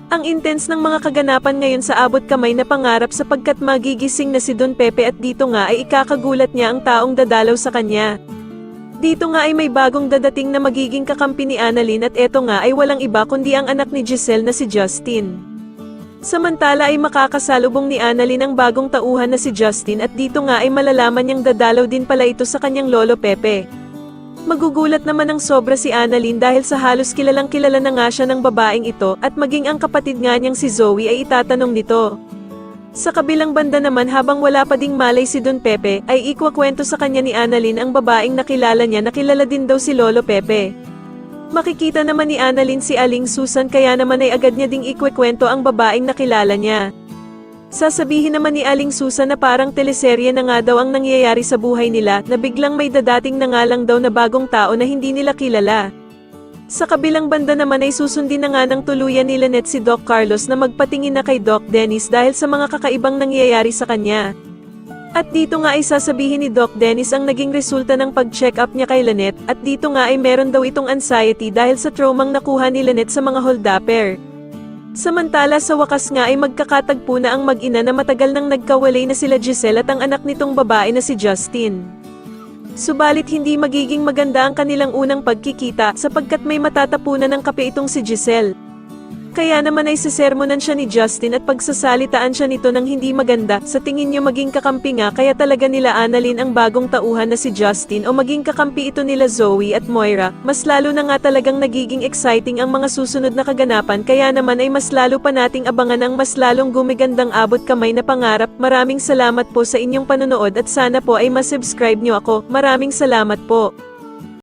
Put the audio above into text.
Ang intense ng mga kaganapan ngayon sa abot kamay na pangarap sapagkat magigising na si Don Pepe at dito nga ay ikakagulat niya ang taong dadalaw sa kanya. Dito nga ay may bagong dadating na magiging kakampi ni Annalyn at eto nga ay walang iba kundi ang anak ni Giselle na si Justin. Samantala ay makakasalubong ni Annalyn ang bagong tauhan na si Justin at dito nga ay malalaman niyang dadalaw din pala ito sa kanyang lolo Pepe. Magugulat naman ng sobra si Annalyn dahil sa halos kilalang kilala na nga siya ng babaeng ito at maging ang kapatid nga niyang si Zoe ay itatanong nito. Sa kabilang banda naman habang wala pa ding malay si Don Pepe ay ikwakwento sa kanya ni Annalyn ang babaeng nakilala niya na kilala din daw si Lolo Pepe. Makikita naman ni Annalyn si Aling Susan kaya naman ay agad niya ding ikwekwento ang babaeng nakilala niya. Sasabihin naman ni Aling Susan na parang teleserye na nga daw ang nangyayari sa buhay nila na biglang may dadating na nga lang daw na bagong tao na hindi nila kilala. Sa kabilang banda naman ay susundin na nga ng tuluyan ni Lynette si Doc Carlos na magpatingin na kay Doc Dennis dahil sa mga kakaibang nangyayari sa kanya. At dito nga ay sasabihin ni Doc Dennis ang naging resulta ng pag-check up niya kay Lynette at dito nga ay meron daw itong anxiety dahil sa traumang nakuha ni Lynette sa mga hold-upper. Samantala sa wakas nga ay magkakatagpo na ang mag-ina na matagal nang nagkawalay na sila Giselle at ang anak nitong babae na si Justin. Subalit hindi magiging maganda ang kanilang unang pagkikita sapagkat may matatapunan ng kape itong si Giselle. Kaya naman ay sisermonan siya ni Justin at pagsasalitaan siya nito ng hindi maganda. Sa tingin niyo maging kakampi nga kaya talaga nila Annalyn ang bagong tauhan na si Justin o maging kakampi ito nila Zoe at Moira, mas lalo na nga talagang nagiging exciting ang mga susunod na kaganapan kaya naman ay mas lalo pa nating abangan ang mas lalong gumigandang abot kamay na pangarap. Maraming salamat po sa inyong panonood at sana po ay masubscribe niyo ako. Maraming salamat po.